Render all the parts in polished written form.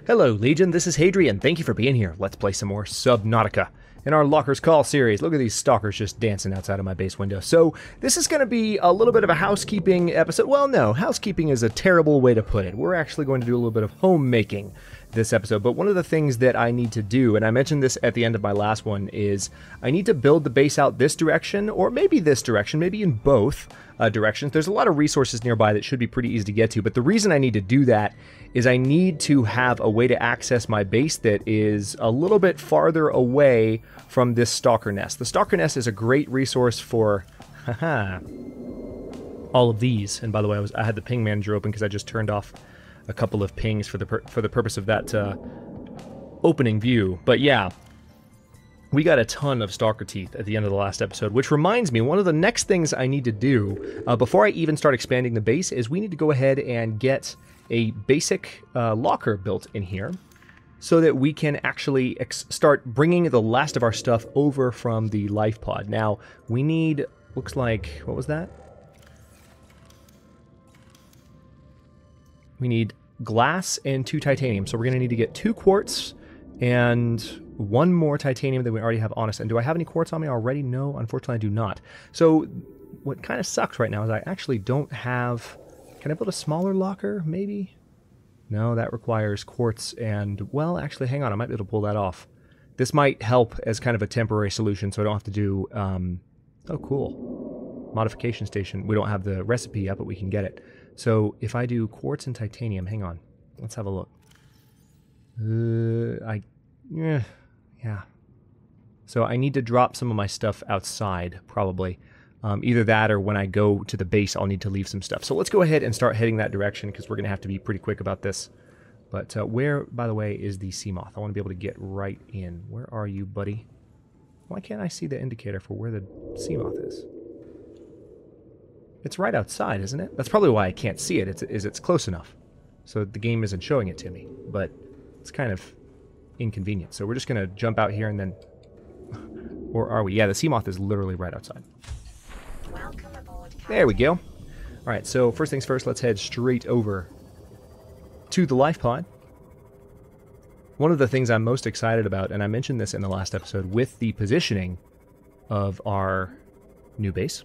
Hello, Legion. This is Hadrian. Thank you for being here. Let's play some more Subnautica in our Locker's Call series. Look at these stalkers just dancing outside of my base window. So this is going to be a little bit of a housekeeping episode. Well, no, housekeeping is a terrible way to put it. We're actually going to do a little bit of homemaking this episode. But one of the things that I need to do, and I mentioned this at the end of my last one, is I need to build the base out this direction, or maybe this direction, maybe in both directions. There's a lot of resources nearby that should be pretty easy to get to, but the reason I need to do that is I need to have a way to access my base that is a little bit farther away from this stalker nest. The stalker nest is a great resource for all of these. And by the way, I had the ping manager open because I just turned off a couple of pings for the purpose of that opening view. But yeah, we got a ton of stalker teeth at the end of the last episode, which reminds me, one of the next things I need to do before I even start expanding the base is we need to go ahead and get a basic locker built in here so that we can actually start bringing the last of our stuff over from the life pod. Now, we need, looks like, what was that? We need glass and 2 titanium. So we're going to need to get 2 quartz and 1 more titanium that we already have on us. And do I have any quartz on me already? No, unfortunately I do not. So what kind of sucks right now is I actually don't have... Can I build a smaller locker, maybe? No, that requires quartz and... Well, actually, hang on. I might be able to pull that off. This might help as kind of a temporary solution, so I don't have to do... Oh, cool. Modification station. We don't have the recipe yet, but we can get it. So if I do quartz and titanium... Hang on. Let's have a look. Yeah. So I need to drop some of my stuff outside, probably. Either that or when I go to the base, I'll need to leave some stuff. So let's go ahead and start heading that direction because we're going to have to be pretty quick about this. But where, by the way, is the sea moth? I want to be able to get right in. Where are you, buddy? Why can't I see the indicator for where the sea moth is? It's right outside, isn't it? That's probably why I can't see it. It's close enough. So the game isn't showing it to me. But it's kind of inconvenient. So we're just going to jump out here and then... Or are we? Yeah, the sea moth is literally right outside. There we go. Alright, so first things first, let's head straight over to the life pod. One of the things I'm most excited about, and I mentioned this in the last episode with the positioning of our new base,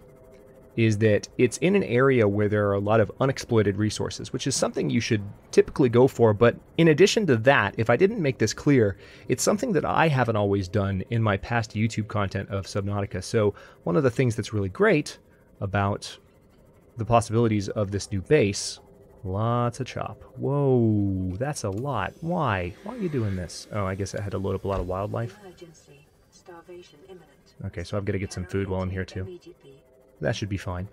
is that it's in an area where there are a lot of unexploited resources, which is something you should typically go for. But in addition to that, if I didn't make this clear, it's something that I haven't always done in my past YouTube content of Subnautica. So one of the things that's really great about the possibilities of this new base, lots of chop. Whoa, that's a lot. Why? Why are you doing this? Oh, I guess I had to load up a lot of wildlife. Okay, so I've got to get some food while I'm here too. That should be fine.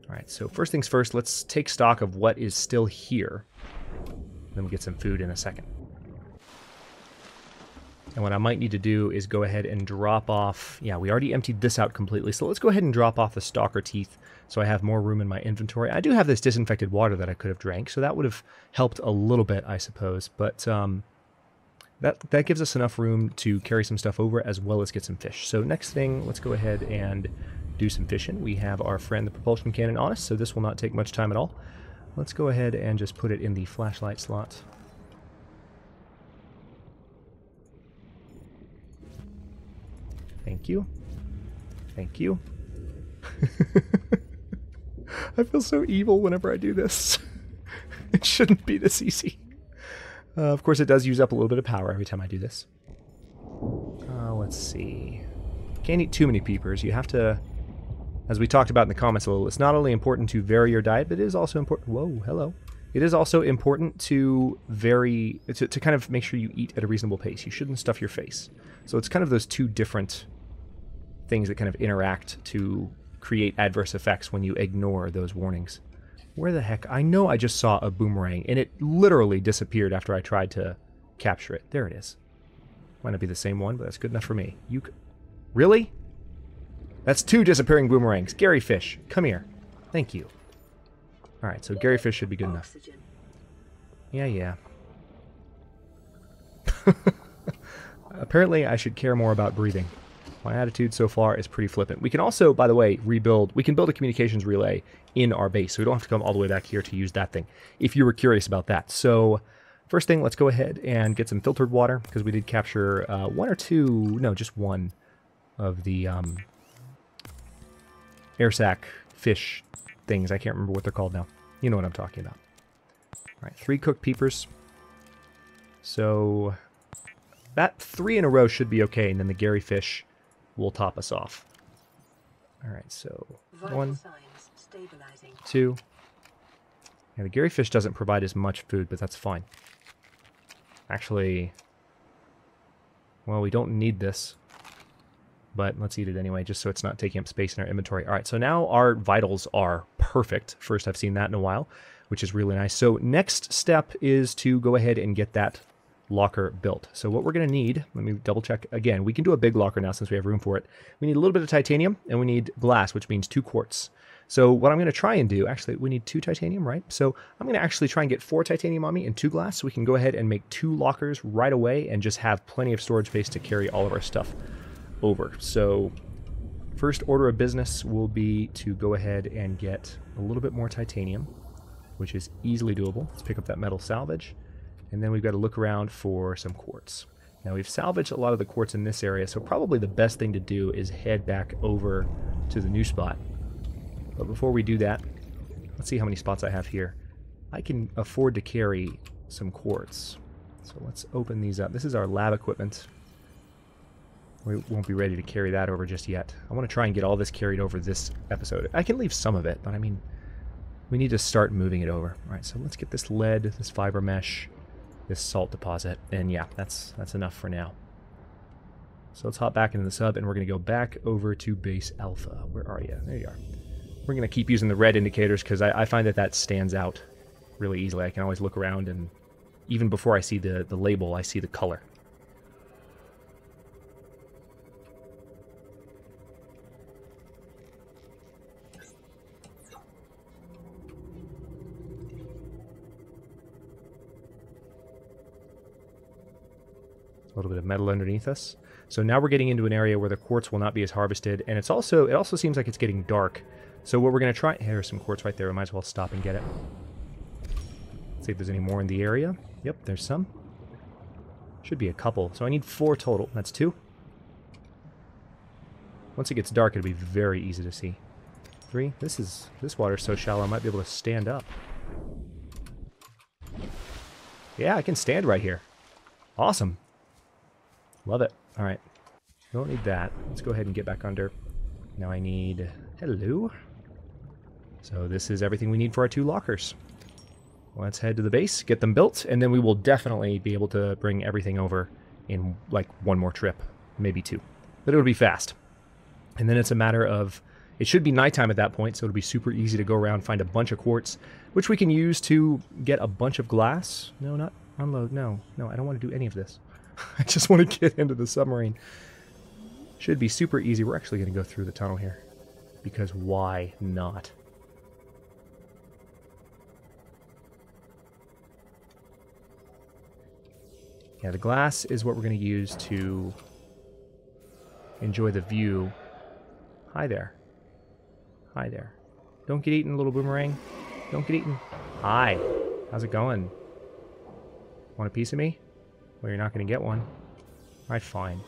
Alright, so first things first, let's take stock of what is still here. Then we'll get some food in a second. And what I might need to do is go ahead and drop off... Yeah, we already emptied this out completely, so let's go ahead and drop off the stalker teeth so I have more room in my inventory. I do have this disinfected water that I could have drank, so that would have helped a little bit, I suppose. But that gives us enough room to carry some stuff over as well as get some fish. So next thing, let's go ahead and do some fishing. We have our friend the propulsion cannon on us, so this will not take much time at all. Let's go ahead and just put it in the flashlight slot. Thank you. Thank you. I feel so evil whenever I do this. It shouldn't be this easy. Of course, it does use up a little bit of power every time I do this. Let's see. Can't eat too many peepers. You have to, as we talked about in the comments a little, it's not only important to vary your diet, but it is also important... Whoa, hello. It is also important to vary... To kind of make sure you eat at a reasonable pace. You shouldn't stuff your face. So it's kind of those two different things that kind of interact to create adverse effects when you ignore those warnings. Where the heck? I know I just saw a boomerang, and it literally disappeared after I tried to capture it. There it is. Might not be the same one, but that's good enough for me. Really? That's 2 disappearing boomerangs. Gary Fish, come here. Thank you. Alright, so Gary Fish should be good enough. Yeah. Apparently, I should care more about breathing. My attitude so far is pretty flippant. We can also, by the way, rebuild. We can build a communications relay in our base, so we don't have to come all the way back here to use that thing, if you were curious about that. So first thing, let's go ahead and get some filtered water, because we did capture just one of the air sac fish things. I can't remember what they're called now. You know what I'm talking about. All right, 3 cooked peepers. So that 3 in a row should be okay, and then the Gary fish will top us off. All right, so 1, 2. Yeah, the Gary fish doesn't provide as much food, but that's fine. Actually, well, we don't need this, but let's eat it anyway, just so it's not taking up space in our inventory. All right, so now our vitals are perfect. First, I've seen that in a while, which is really nice. So next step is to go ahead and get that locker built. So what we're going to need, let me double check again. We can do a big locker now since we have room for it. We need a little bit of titanium, and we need glass, which means 2 quartz. So what I'm going to try and do, actually, we need 2 titanium, right? So I'm going to actually try and get 4 titanium on me and 2 glass, so we can go ahead and make 2 lockers right away and just have plenty of storage space to carry all of our stuff over. So first order of business will be to go ahead and get a little bit more titanium, which is easily doable. Let's pick up that metal salvage. And then we've got to look around for some quartz. Now we've salvaged a lot of the quartz in this area, so probably the best thing to do is head back over to the new spot. But before we do that, let's see how many spots I have here. I can afford to carry some quartz. So let's open these up. This is our lab equipment. We won't be ready to carry that over just yet. I want to try and get all this carried over this episode. I can leave some of it, but I mean, we need to start moving it over. All right, so let's get this lead, this fiber mesh, this salt deposit, and yeah, that's enough for now. So let's hop back into the sub, and we're going to go back over to base alpha. Where are you? There you are. We're going to keep using the red indicators because I find that stands out really easily. I can always look around, and even before I see the label, I see the color. A little bit of metal underneath us. So now we're getting into an area where the quartz will not be as harvested, and it also seems like it's getting dark. So what we're going to try... Here's some quartz right there. We might as well stop and get it. See if there's any more in the area. Yep, there's some. Should be a couple. So I need 4 total. That's 2. Once it gets dark, it'll be very easy to see. 3. This water's so shallow I might be able to stand up. Yeah, I can stand right here. Awesome. Love it. All right. Don't need that. Let's go ahead and get back under. Now I need... Hello. So this is everything we need for our 2 lockers. Let's head to the base, get them built, and then we will definitely be able to bring everything over in like 1 more trip, maybe 2. But it'll be fast. And then it's a matter of... It should be nighttime at that point, so it'll be super easy to go around, find a bunch of quartz, which we can use to get a bunch of glass. No, not unload. No, I don't want to do any of this. I just want to get into the submarine. Should be super easy. We're actually going to go through the tunnel here. Because why not? Yeah, the glass is what we're going to use to enjoy the view. Hi there. Hi there. Don't get eaten, little boomerang. Don't get eaten. Hi. How's it going? Want a piece of me? Well, you're not going to get one. Alright, fine.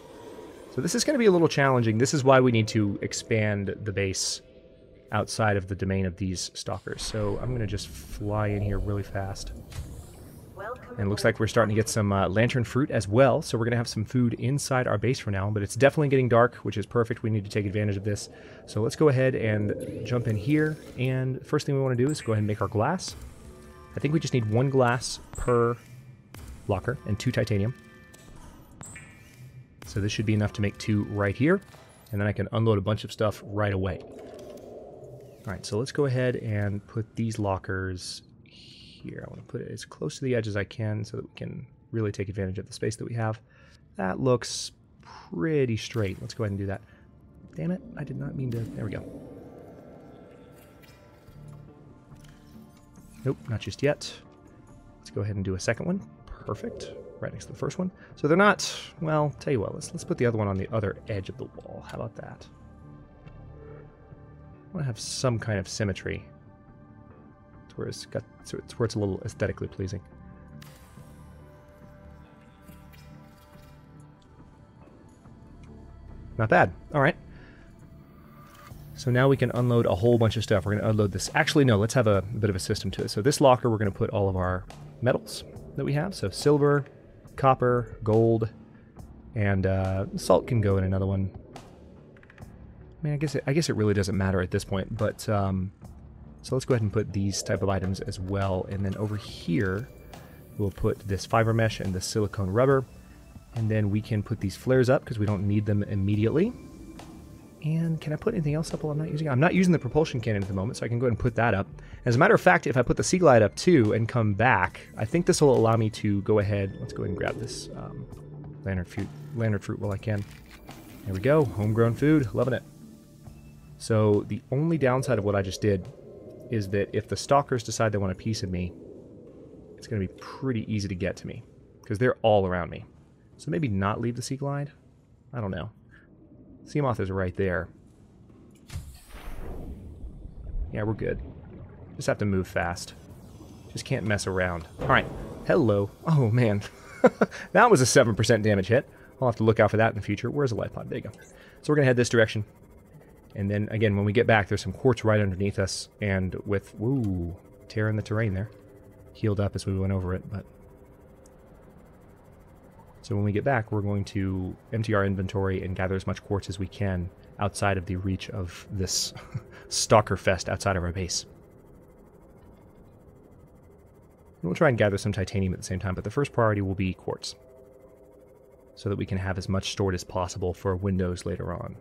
So this is going to be a little challenging. This is why we need to expand the base outside of the domain of these stalkers. So I'm going to just fly in here really fast. And it looks like we're starting to get some lantern fruit as well. So we're going to have some food inside our base for now. But it's definitely getting dark, which is perfect. We need to take advantage of this. So let's go ahead and jump in here. And first thing we want to do is go ahead and make our glass. I think we just need 1 glass per locker and 2 titanium. So this should be enough to make 2 right here, and then I can unload a bunch of stuff right away. Alright, so let's go ahead and put these lockers here. I want to put it as close to the edge as I can so that we can really take advantage of the space that we have. That looks pretty straight. Let's go ahead and do that. Damn it, I did not mean to... There we go. Nope, not just yet. Let's go ahead and do a second one. Perfect. right next to the first one. So they're not, well, tell you what, let's put the other one on the other edge of the wall. How about that? I want to have some kind of symmetry. It's where it's a little aesthetically pleasing. Not bad. All right. So now we can unload a whole bunch of stuff. We're going to unload this. Actually, no, let's have a bit of a system to it. So this locker, we're going to put all of our metals that we have. So silver, copper, gold, and salt can go in another one. I mean, I guess it really doesn't matter at this point. But so let's go ahead and put these type of items as well. And then over here, we'll put this fiber mesh and the silicone rubber. And then we can put these flares up because we don't need them immediately. And can I put anything else up while I'm not using it? I'm not using the propulsion cannon at the moment, so I can go ahead and put that up. As a matter of fact, if I put the Sea Glide up too and come back, I think this will allow me to go ahead. Let's go ahead and grab this lantern fruit while I can. There we go. Homegrown food. Loving it. So the only downside of what I just did is that if the stalkers decide they want a piece of me, it's going to be pretty easy to get to me because they're all around me. So maybe not leave the Sea Glide? I don't know. Sea Moth is right there. Yeah, we're good. Just have to move fast. Just can't mess around. Alright. Hello. Oh, man. That was a 7% damage hit. I'll have to look out for that in the future. Where's the life pod? There you go. So we're going to head this direction. And then, again, when we get back, there's some quartz right underneath us. And with, woo, tearing the terrain there. Healed up as we went over it, but... So when we get back, we're going to empty our inventory and gather as much quartz as we can outside of the reach of this stalker fest outside of our base. And we'll try and gather some titanium at the same time, but the first priority will be quartz. So that we can have as much stored as possible for Windows later on.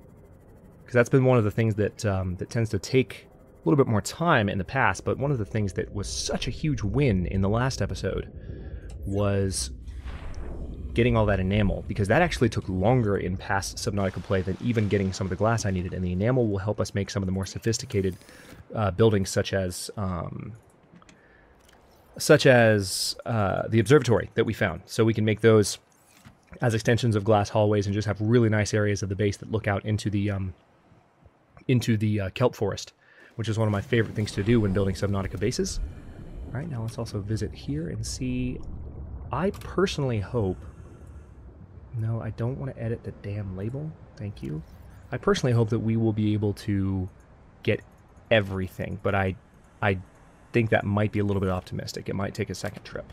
Because that's been one of the things that, that tends to take a little bit more time in the past, but one of the things that was such a huge win in the last episode was getting all that enamel, because that actually took longer in past Subnautica play than even getting some of the glass I needed, and the enamel will help us make some of the more sophisticated buildings, such as the observatory that we found. So we can make those as extensions of glass hallways and just have really nice areas of the base that look out into the kelp forest, which is one of my favorite things to do when building Subnautica bases. All right, now let's also visit here and see. I personally hope... No, I don't want to edit the damn label. Thank you. I personally hope that we will be able to get everything, but I think that might be a little bit optimistic. It might take a second trip.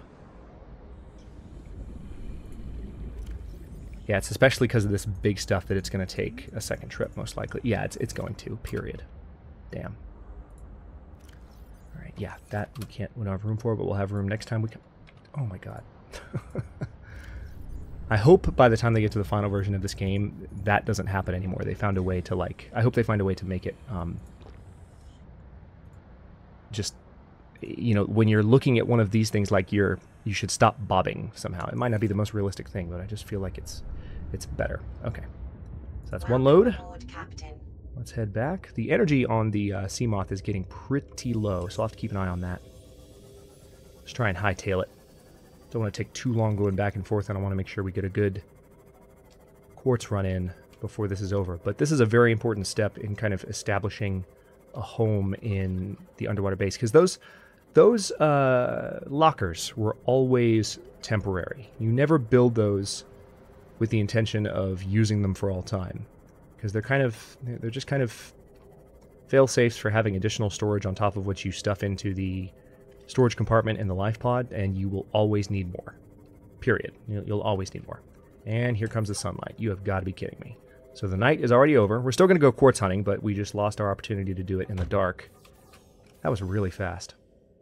Yeah, it's especially because of this big stuff that it's going to take a second trip, most likely. Yeah, it's going to, period. Damn. All right, yeah, that we don't have room for, but we'll have room next time we come. Oh my god. I hope by the time they get to the final version of this game, that doesn't happen anymore. They found a way to, like... I hope they find a way to make it, just, you know, when you're looking at one of these things, like you should stop bobbing somehow. It might not be the most realistic thing, but I just feel like it's better. Okay. So that's one load. Let's head back. The energy on the Sea Moth is getting pretty low, so I'll have to keep an eye on that. Let's try and hightail it. Don't want to take too long going back and forth, and I want to make sure we get a good quartz run in before this is over. But this is a very important step in kind of establishing a home in the underwater base, because those lockers were always temporary. You never build those with the intention of using them for all time, because they're just kind of fail-safes for having additional storage on top of what you stuff into the storage compartment in the life pod, and you will always need more. Period. You'll always need more. And here comes the sunlight. You have got to be kidding me. So the night is already over. We're still going to go quartz hunting, but we just lost our opportunity to do it in the dark. That was really fast.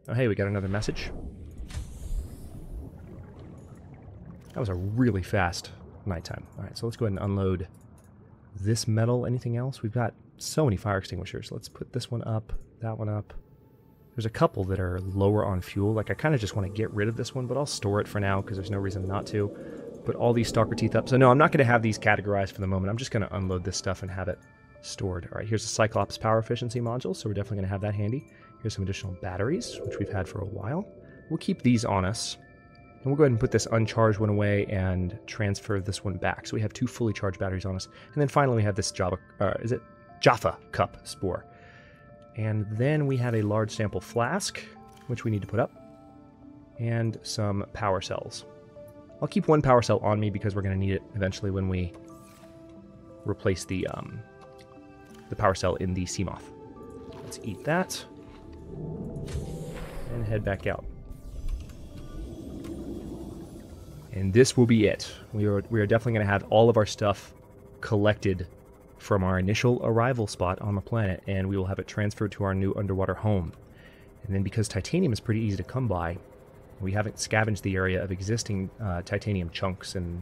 Oh, hey, we got another message. That was a really fast nighttime. All right, so let's go ahead and unload this metal. Anything else? We've got so many fire extinguishers. Let's put this one up, that one up. There's a couple that are lower on fuel. Like, I kind of just want to get rid of this one, but I'll store it for now because there's no reason not to. Put all these stalker teeth up. So no, I'm not going to have these categorized for the moment. I'm just going to unload this stuff and have it stored. All right, here's the Cyclops power efficiency module, so we're definitely going to have that handy. Here's some additional batteries, which we've had for a while. We'll keep these on us. And we'll go ahead and put this uncharged one away and transfer this one back. So we have 2 fully charged batteries on us. And then finally we have this Jaffa cup spore. And then we have a large sample flask, which we need to put up, and some power cells. I'll keep 1 power cell on me because we're going to need it eventually when we replace the power cell in the Seamoth. Let's eat that and head back out. And this will be it. We are definitely going to have all of our stuff collected from our initial arrival spot on the planet, and we will have it transferred to our new underwater home. And then because titanium is pretty easy to come by, we haven't scavenged the area of existing titanium chunks and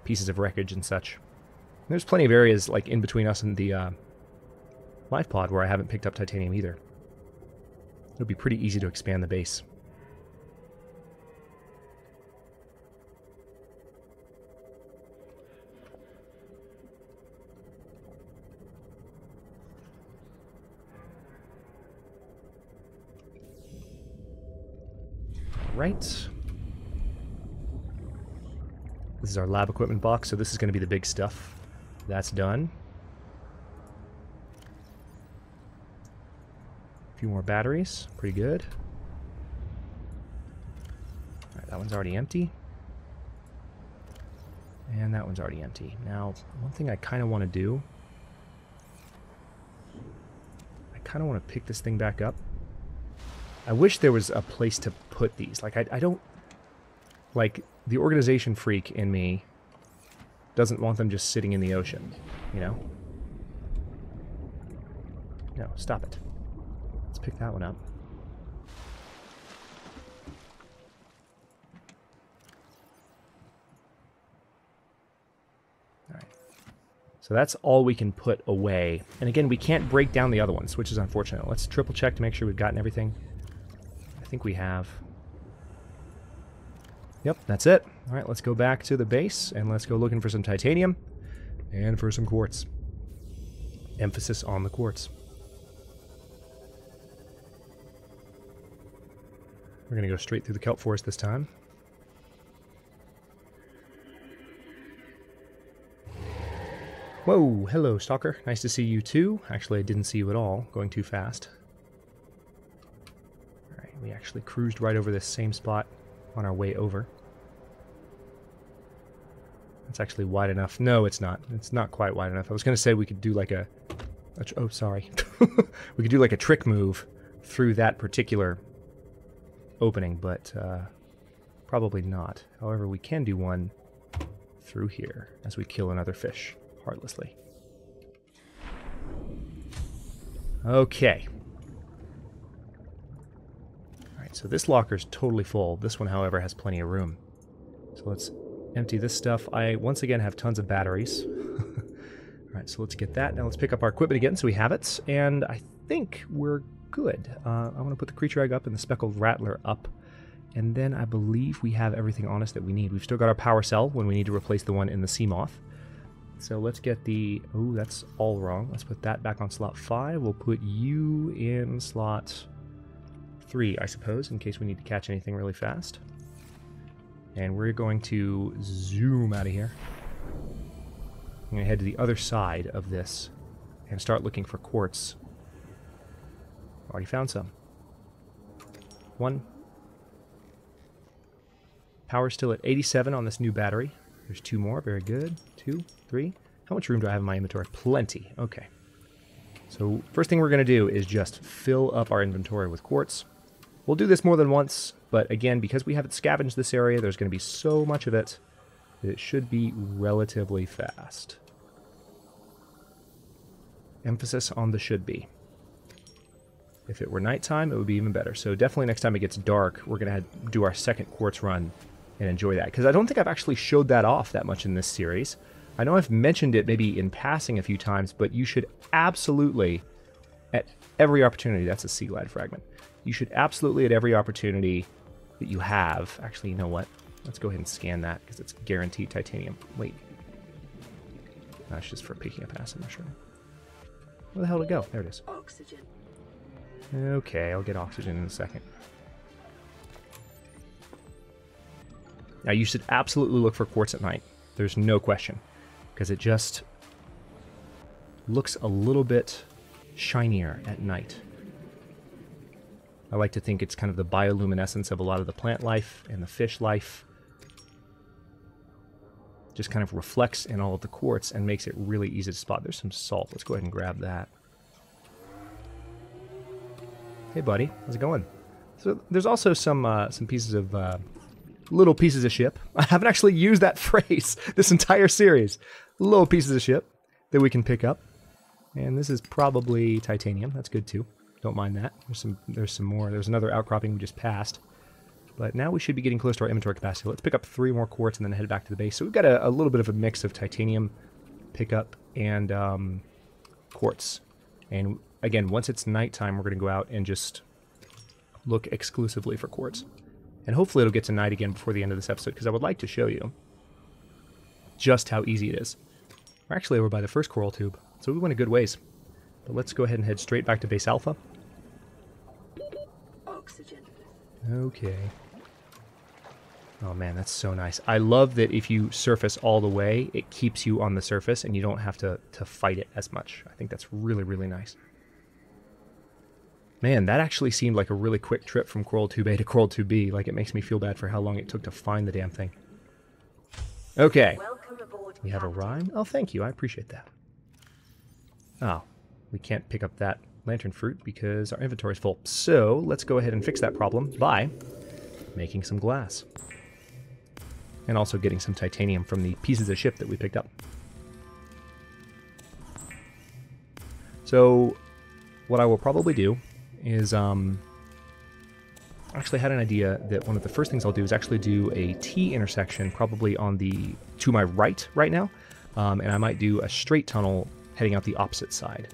pieces of wreckage and such. And there's plenty of areas like in between us and the life pod where I haven't picked up titanium either. It'll be pretty easy to expand the base. Right. This is our lab equipment box, so this is going to be the big stuff. That's done. A few more batteries. Pretty good. Alright, that one's already empty. And that one's already empty. Now, one thing I kind of want to do... I kind of want to pick this thing back up. I wish there was a place to put these. Like, I don't... Like, the organization freak in me doesn't want them just sitting in the ocean, you know? No, stop it. Let's pick that one up. Alright. So that's all we can put away. And again, we can't break down the other ones, which is unfortunate. Let's triple check to make sure we've gotten everything. I think we have. Yep, that's it. All right, let's go back to the base and let's go looking for some titanium and for some quartz. Emphasis on the quartz. We're going to go straight through the kelp forest this time. Whoa, hello, Stalker. Nice to see you too. Actually, I didn't see you at all, going too fast. We actually cruised right over this same spot on our way over. It's actually wide enough. No, it's not. It's not quite wide enough. I was going to say we could do like oh, sorry. We could do like a trick move through that particular opening, but probably not. However, we can do one through here as we kill another fish heartlessly. Okay. So this locker is totally full. This one, however, has plenty of room. So let's empty this stuff. I, once again, have tons of batteries. Alright, so let's get that. Now let's pick up our equipment again so we have it. And I think we're good. I want to put the creature egg up and the speckled rattler up. And then I believe we have everything on us that we need. We've still got our power cell when we need to replace the one in the Seamoth. So let's get the... Oh, that's all wrong. Let's put that back on slot 5. We'll put you in slot 3, I suppose, in case we need to catch anything really fast. And we're going to zoom out of here. I'm going to head to the other side of this and start looking for quartz. Already found some. 1. Power's still at 87 on this new battery. There's 2 more. Very good. 2, 3. How much room do I have in my inventory? Plenty. Okay. So first thing we're going to do is just fill up our inventory with quartz. We'll do this more than once, but again, because we haven't scavenged this area, there's going to be so much of it that it should be relatively fast. Emphasis on the should be. If it were nighttime, it would be even better. So definitely next time it gets dark, we're going to do our second quartz run and enjoy that. Because I don't think I've actually showed that off that much in this series. I know I've mentioned it maybe in passing a few times, but you should absolutely, at every opportunity, that's a sea glide fragment. You should absolutely, at every opportunity that you have... Actually, you know what? Let's go ahead and scan that, because it's guaranteed titanium. Wait. That's just for picking up acid mushroom. Where the hell did it go? There it is. Oxygen. Okay, I'll get oxygen in a second. Now, you should absolutely look for quartz at night. There's no question, because it just looks a little bit shinier at night. I like to think it's kind of the bioluminescence of a lot of the plant life and the fish life. Just kind of reflects in all of the quartz and makes it really easy to spot. There's some salt. Let's go ahead and grab that. Hey, buddy. How's it going? So there's also some pieces of... little pieces of ship. I haven't actually used that phrase this entire series. Little pieces of ship that we can pick up. And this is probably titanium. That's good too. Don't mind that. There's some more. There's another outcropping we just passed. But now we should be getting close to our inventory capacity. Let's pick up 3 more quartz and then head back to the base. So we've got a little bit of a mix of titanium pickup and quartz. And again, once it's nighttime, we're going to go out and just look exclusively for quartz. And hopefully it'll get to night again before the end of this episode, because I would like to show you just how easy it is. We're actually over by the first coral tube, so we went a good ways. But let's go ahead and head straight back to base alpha. Oxygen. Okay. Oh man, that's so nice. I love that if you surface all the way, it keeps you on the surface and you don't have to fight it as much. I think that's really, really nice. Man, that actually seemed like a really quick trip from Coral Tube A to Coral Tube B. Like, it makes me feel bad for how long it took to find the damn thing. Okay. We have a rhyme? Oh, thank you. I appreciate that. Oh, we can't pick up that lantern fruit because our inventory is full. So, let's go ahead and fix that problem by making some glass. And also getting some titanium from the pieces of ship that we picked up. So, what I will probably do is, I actually had an idea that one of the first things I'll do is actually do a T intersection probably on the, to my right now, and I might do a straight tunnel heading out the opposite side.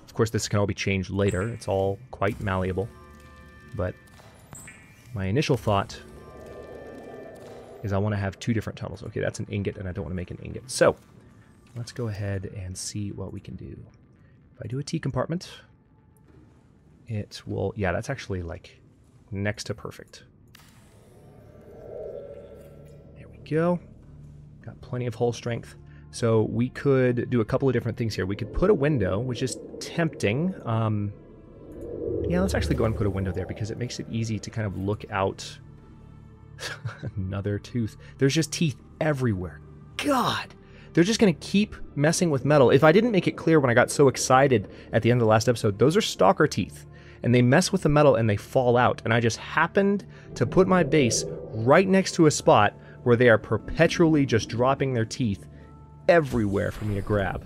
Of course, this can all be changed later. It's all quite malleable, but my initial thought is I want to have 2 different tunnels. Okay, that's an ingot, and I don't want to make an ingot. So, let's go ahead and see what we can do. If I do a T compartment, it will, yeah, that's actually like next to perfect. There we go. Got plenty of hull strength. So we could do a couple of different things here. We could put a window, which is tempting. Yeah, let's actually go and put a window there because it makes it easy to kind of look out. Another tooth. There's just teeth everywhere. God! They're just going to keep messing with metal. If I didn't make it clear when I got so excited at the end of the last episode, those are stalker teeth. And they mess with the metal and they fall out. And I just happened to put my base right next to a spot where they are perpetually just dropping their teeth everywhere for me to grab.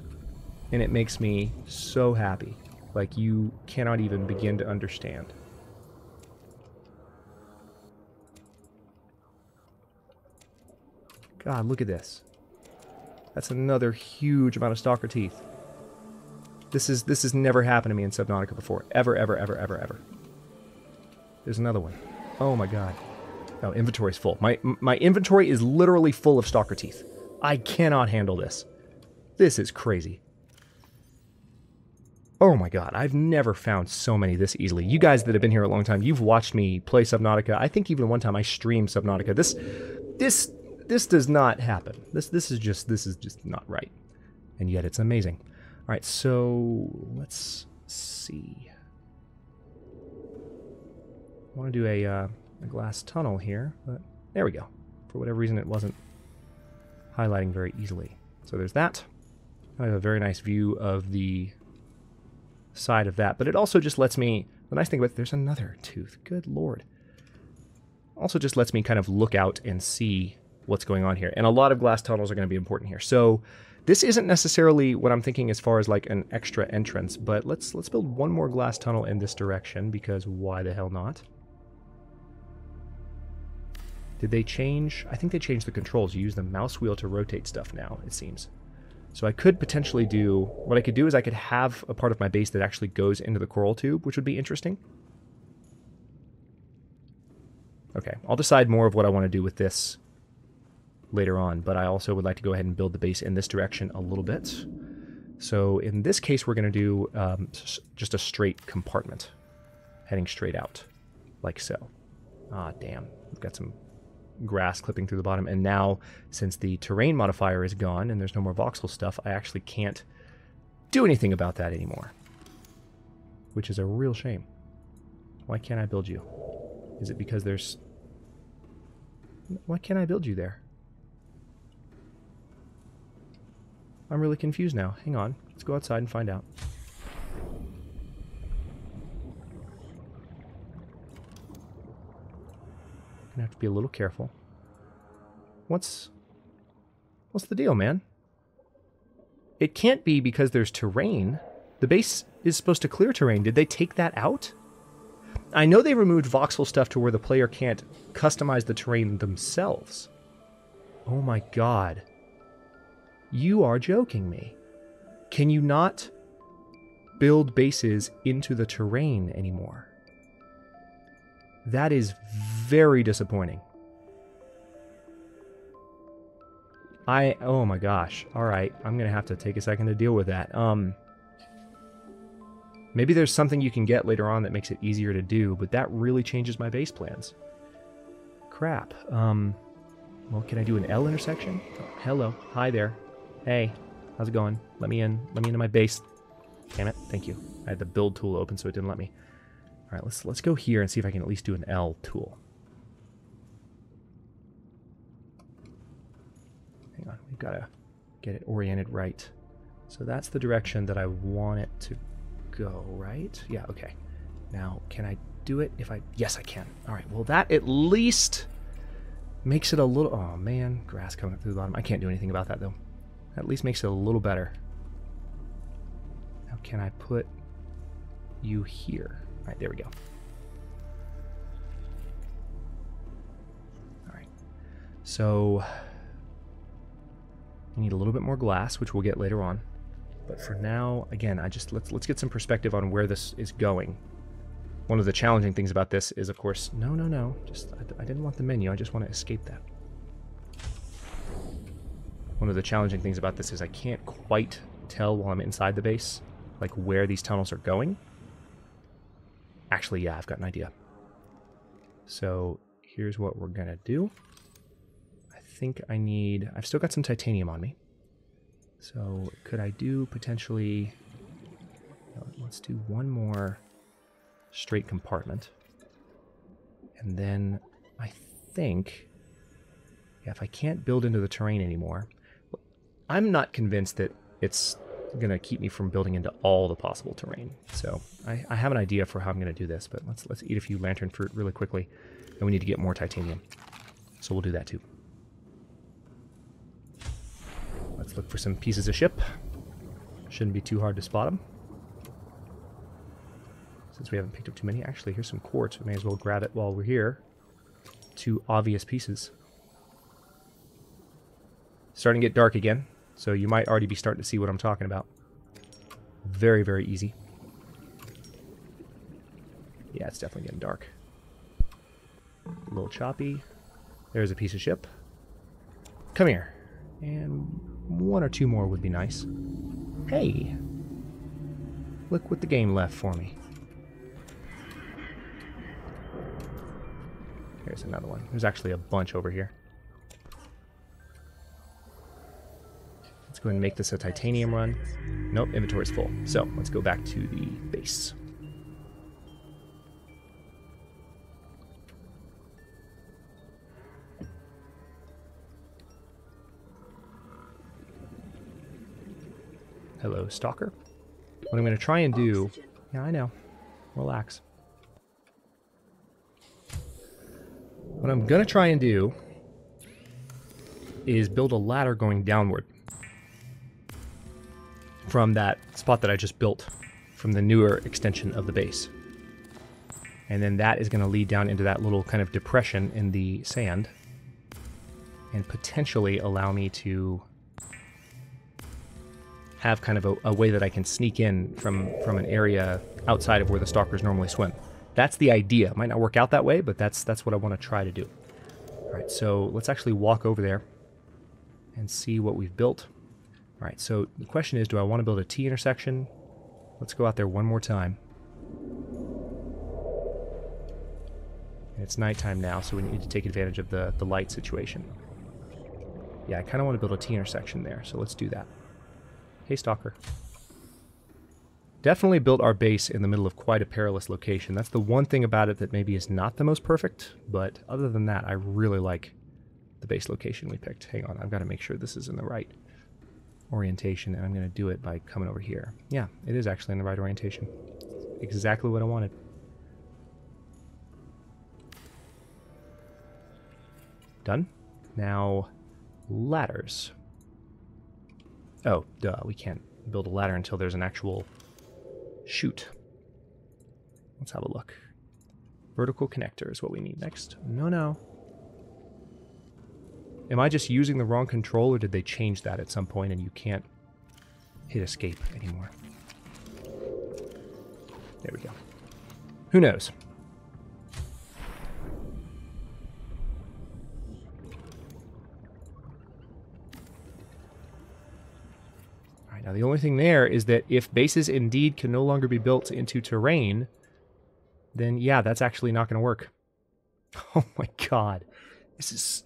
And it makes me so happy. Like, you cannot even begin to understand. God, look at this. That's another huge amount of stalker teeth. This has never happened to me in Subnautica before. Ever, ever, ever, ever, ever. There's another one. Oh my god. Oh, inventory's full. My inventory is literally full of stalker teeth. I cannot handle this. This is crazy. Oh my god, I've never found so many this easily. You guys that have been here a long time, you've watched me play Subnautica. I think even one time I streamed Subnautica. This does not happen. This is just not right. And yet it's amazing. All right, so let's see. I want to do a glass tunnel here, but there we go. For whatever reason, it wasn't highlighting very easily. So there's that. I have a very nice view of the side of that, but it also just lets me, the nice thing about it, there's another tooth. Good lord. Also just lets me kind of look out and see what's going on here. And a lot of glass tunnels are going to be important here. So this isn't necessarily what I'm thinking as far as like an extra entrance, but let's build one more glass tunnel in this direction, because why the hell not? Did they change? I think they changed the controls. You use the mouse wheel to rotate stuff now, it seems. So I could potentially do, what I could do is I could have a part of my base that actually goes into the coral tube, which would be interesting. Okay, I'll decide more of what I want to do with this later on, but I also would like to go ahead and build the base in this direction a little bit. So in this case, we're going to do just a straight compartment, heading straight out, like so. Ah, damn. We've got some grass clipping through the bottom. And now, since the terrain modifier is gone and there's no more voxel stuff, I actually can't do anything about that anymore. Which is a real shame. Why can't I build you? Is it because there's... Why can't I build you there? I'm really confused now. Hang on. Let's go outside and find out. Gonna have to be a little careful. What's the deal, man? It can't be because there's terrain. The base is supposed to clear terrain. Did they take that out? I know they removed voxel stuff to where the player can't customize the terrain themselves. Oh my god. You are joking me. Can you not build bases into the terrain anymore? That is very disappointing. Oh my gosh. Alright, I'm gonna have to take a second to deal with that. Maybe there's something you can get later on that makes it easier to do, but that really changes my base plans. Crap. Well, can I do an L intersection? Oh, hello. Hi there. Hey. How's it going? Let me in. Let me into my base. Damn it. Thank you. I had the build tool open, so it didn't let me. Alright, let's go here and see if I can at least do an L tool. Hang on. We've got to get it oriented right. So that's the direction that I want it to go, right? Yeah, okay. Now, can I do it if I... Yes, I can. Alright, well that at least makes it a little... Oh man, grass coming up through the bottom. I can't do anything about that though. At least makes it a little better. Now, can I put you here? Alright, there we go. Alright. So, I need a little bit more glass, which we'll get later on. But for now, again, let's get some perspective on where this is going. One of the challenging things about this is, of course, no. I didn't want the menu. I just want to escape that. One of the challenging things about this is I can't quite tell while I'm inside the base, like where these tunnels are going. Actually, yeah, I've got an idea. So here's what we're gonna do. I think I've still got some titanium on me. So could I do potentially, let's do one more straight compartment. And then I think, yeah, if I can't build into the terrain anymore, I'm not convinced that it's going to keep me from building into all the possible terrain. So I have an idea for how I'm going to do this, but let's eat a few lantern fruit really quickly. And we need to get more titanium. So we'll do that too. Let's look for some pieces of ship. Shouldn't be too hard to spot them. Since we haven't picked up too many. Actually, here's some quartz. We may as well grab it while we're here. 2 obvious pieces. Starting to get dark again, so you might already be starting to see what I'm talking about. Very, very easy. Yeah, it's definitely getting dark. A little choppy. There's a piece of ship. Come here. And 1 or 2 more would be nice. Hey! Look what the game left for me. Here's another one. There's actually a bunch over here. Let's go ahead and make this a titanium run. Nope, inventory's full. So, let's go back to the base. Hello, stalker. What I'm going to try and do... Yeah, I know. Relax. What I'm going to try and do is build a ladder going downward from that spot that I just built from the newer extension of the base. And then that is going to lead down into that little kind of depression in the sand and potentially allow me to have kind of a way that I can sneak in from an area outside of where the stalkers normally swim. That's the idea. It might not work out that way, but that's what I want to try to do. All right, so let's actually walk over there and see what we've built. All right, so the question is, do I want to build a T intersection? Let's go out there one more time. And it's nighttime now, so we need to take advantage of the light situation. Yeah, I kind of want to build a T-intersection there, so let's do that. Hey, Stalker. Definitely built our base in the middle of quite a perilous location. That's the one thing about it that maybe is not the most perfect, but other than that, I really like the base location we picked. Hang on, I've got to make sure this is in the right orientation, and I'm going to do it by coming over here. Yeah, it is actually in the right orientation. Exactly what I wanted. Done. Now, ladders. Oh, duh, we can't build a ladder until there's an actual chute. Let's have a look. Vertical connector is what we need next. No. Am I just using the wrong control, or did they change that at some point and you can't hit escape anymore? There we go. Who knows? Now, the only thing there is that if bases indeed can no longer be built into terrain, then yeah, that's actually not going to work. Oh my god.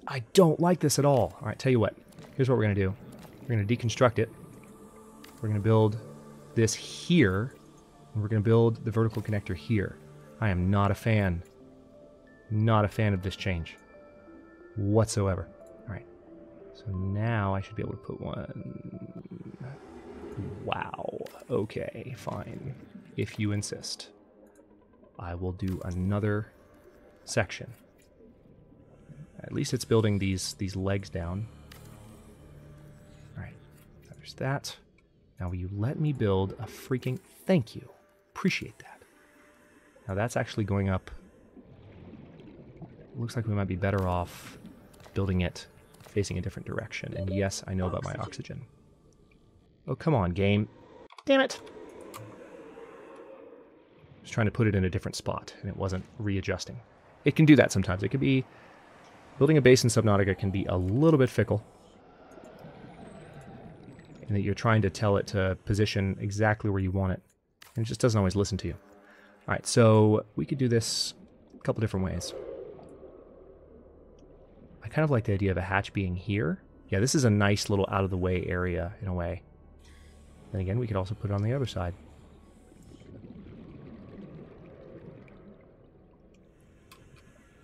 I don't like this at all. All right, tell you what. Here's what we're going to do. We're going to deconstruct it. We're going to build this here, and we're going to build the vertical connector here. I am not a fan. Not a fan of this change whatsoever. All right. So now I should be able to put one... Wow. Okay, fine. If you insist. I will do another section. At least it's building these legs down. Alright. There's that. Now will you let me build a freaking... Thank you. Appreciate that. Now that's actually going up... Looks like we might be better off building it facing a different direction. And yes, I know about my oxygen. Oh, come on, game. Damn it! I was trying to put it in a different spot, and it wasn't readjusting. It can do that sometimes. It could be... Building a base in Subnautica can be a little bit fickle. In that you're trying to tell it to position exactly where you want it. And it just doesn't always listen to you. Alright, so we could do this a couple different ways. I kind of like the idea of a hatch being here. Yeah, this is a nice little out-of-the-way area, in a way. Then again, we could also put it on the other side.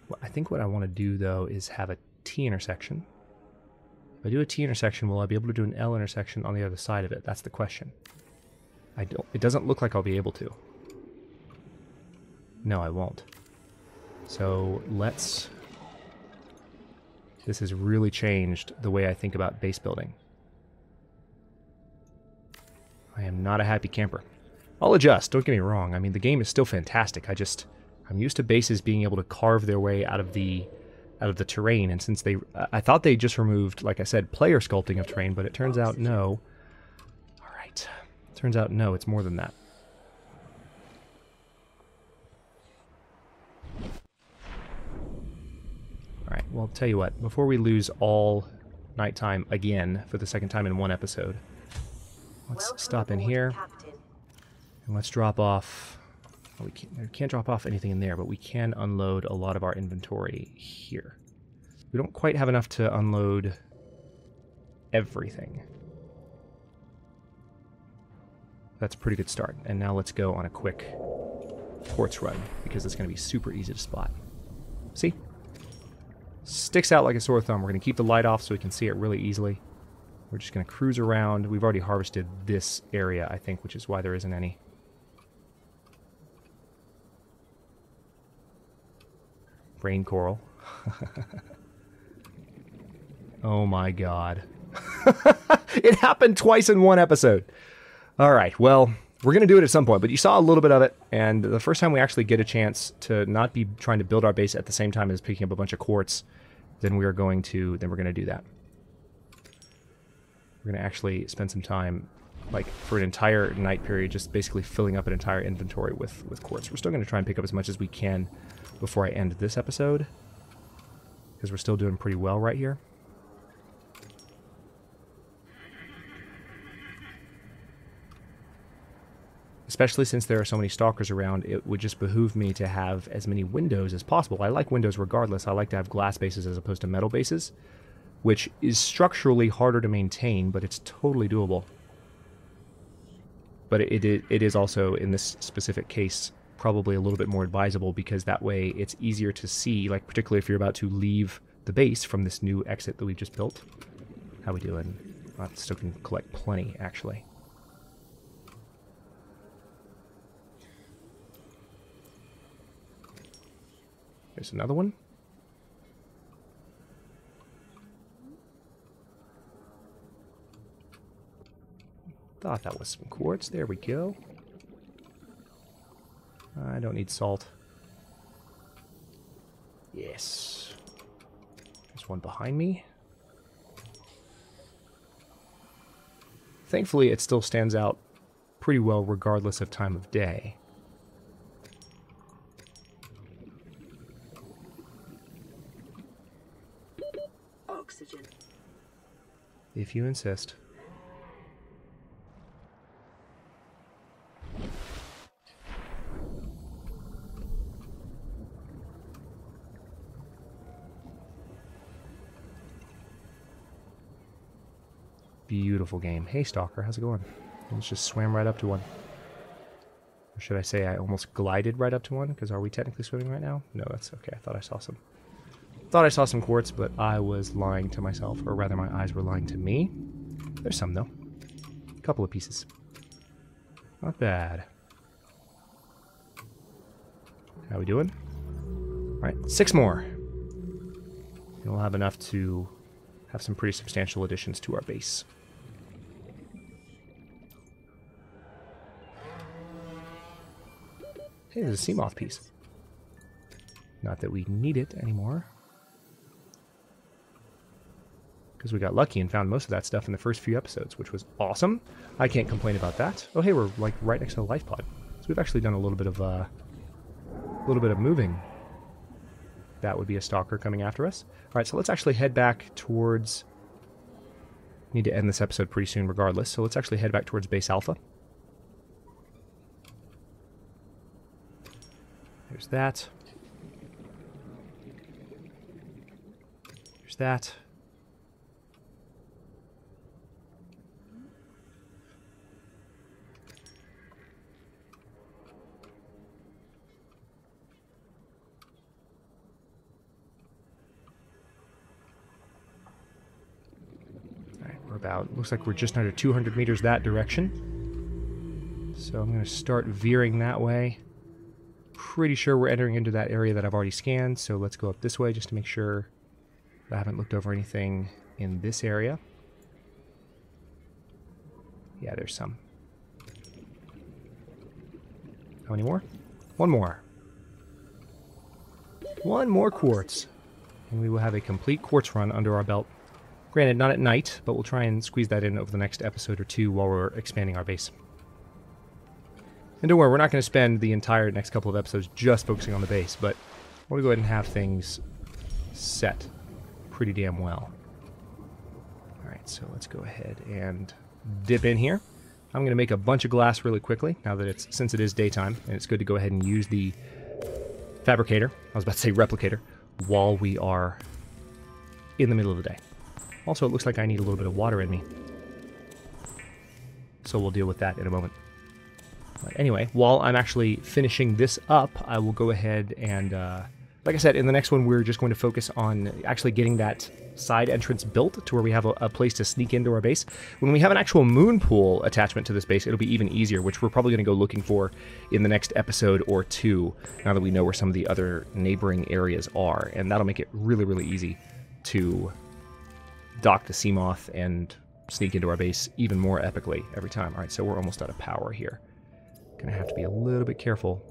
Well, I think what I want to do, though, is have a T-intersection. If I do a T-intersection, will I be able to do an L-intersection on the other side of it? That's the question. It doesn't look like I'll be able to. No, I won't. So let's... This has really changed the way I think about base building. I am not a happy camper. I'll adjust, don't get me wrong. I mean, the game is still fantastic. I'm used to bases being able to carve their way out of the terrain, and since I thought they just removed, like I said, player sculpting of terrain, but it turns out no. Alright. Turns out no, it's more than that. Alright, well, tell you what, before we lose all nighttime again for the second time in one episode, let's stop in here, and let's drop off... Well, we can't drop off anything in there, but we can unload a lot of our inventory here. We don't quite have enough to unload everything. That's a pretty good start. And now let's go on a quick quartz run, because it's going to be super easy to spot. See? Sticks out like a sore thumb. We're going to keep the light off so we can see it really easily. We're just going to cruise around. We've already harvested this area, I think, which is why there isn't any. Brain coral. Oh my god. It happened twice in one episode. Alright, well, we're going to do it at some point, but you saw a little bit of it, and the first time we actually get a chance to not be trying to build our base at the same time as picking up a bunch of quartz, then we're going to do that. We're going to actually spend some time, like, for an entire night period, just basically filling up an entire inventory with quartz. We're still going to try and pick up as much as we can before I end this episode, because we're still doing pretty well right here. especially since there are so many stalkers around, it would just behoove me to have as many windows as possible. I like windows regardless. I like to have glass bases as opposed to metal bases, which is structurally harder to maintain, but it's totally doable. But it is also, in this specific case, probably a little bit more advisable, because that way it's easier to see, like particularly if you're about to leave the base from this new exit that we've just built. How we doing? I still can collect plenty, actually. There's another one. Thought that was some quartz. There we go. I don't need salt. Yes. There's one behind me. Thankfully, it still stands out pretty well regardless of time of day. Oxygen. If you insist. Beautiful game. Hey, Stalker, how's it going? I just swam right up to one. Or should I say I almost glided right up to one? Because are we technically swimming right now? No, that's okay. I thought I saw some. Thought I saw some quartz, but I was lying to myself, or rather my eyes were lying to me. There's some, though. A couple of pieces. Not bad. How we doing? Alright, 6 more. And we'll have enough to have some pretty substantial additions to our base. Hey, there's a sea moth piece. Not that we need it anymore, because we got lucky and found most of that stuff in the first few episodes, which was awesome. I can't complain about that. Oh, hey, we're like right next to the life pod, so we've actually done a little bit of moving. That would be a stalker coming after us. All right, so let's actually head back towards. Need to end this episode pretty soon, regardless. So let's actually head back towards Base Alpha. There's that. There's that. Alright, we're about, looks like we're just under 200 meters that direction. So I'm going to start veering that way. Pretty sure we're entering into that area that I've already scanned, so let's go up this way just to make sure I haven't looked over anything in this area. Yeah, there's some. How many more? One more. One more quartz. And we will have a complete quartz run under our belt. Granted, not at night, but we'll try and squeeze that in over the next episode or two while we're expanding our base. And don't worry, we're not going to spend the entire next couple of episodes just focusing on the base, but I want to go ahead and have things set pretty damn well. Alright, so let's go ahead and dip in here. I'm going to make a bunch of glass really quickly, now that since it is daytime, and it's good to go ahead and use the fabricator, I was about to say replicator, while we are in the middle of the day. Also, it looks like I need a little bit of water in me, so we'll deal with that in a moment. Anyway, while I'm actually finishing this up, I will go ahead and, like I said, in the next one, we're just going to focus on actually getting that side entrance built to where we have a place to sneak into our base. When we have an actual moon pool attachment to this base, it'll be even easier, which we're probably going to go looking for in the next episode or two, now that we know where some of the other neighboring areas are. And that'll make it really, really easy to dock the Seamoth and sneak into our base even more epically every time. All right, so we're almost out of power here. Gonna have to be a little bit careful.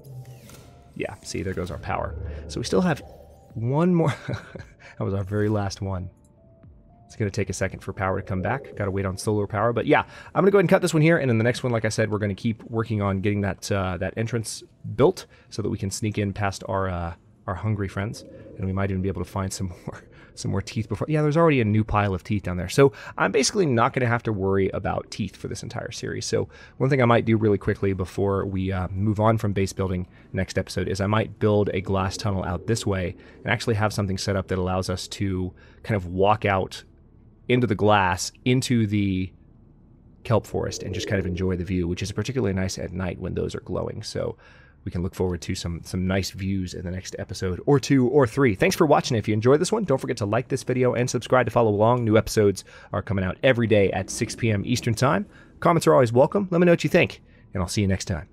Yeah, see, there goes our power. So we still have one more. That was our very last one. It's gonna take a second for power to come back. Gotta wait on solar power, but yeah, I'm gonna go ahead and cut this one here, and in the next one, like I said, we're gonna keep working on getting that that entrance built so that we can sneak in past our hungry friends. and we might even be able to find some more teeth before. Yeah, there's already a new pile of teeth down there. So I'm basically not going to have to worry about teeth for this entire series. So one thing I might do really quickly before we move on from base building next episode is I might build a glass tunnel out this way and actually have something set up that allows us to kind of walk out into the glass, into the kelp forest, and just kind of enjoy the view, which is particularly nice at night when those are glowing. So we can look forward to some nice views in the next episode, or 2 or 3. Thanks for watching. If you enjoyed this one, don't forget to like this video and subscribe to follow along. New episodes are coming out every day at 6 p.m. Eastern Time. Comments are always welcome. Let me know what you think, and I'll see you next time.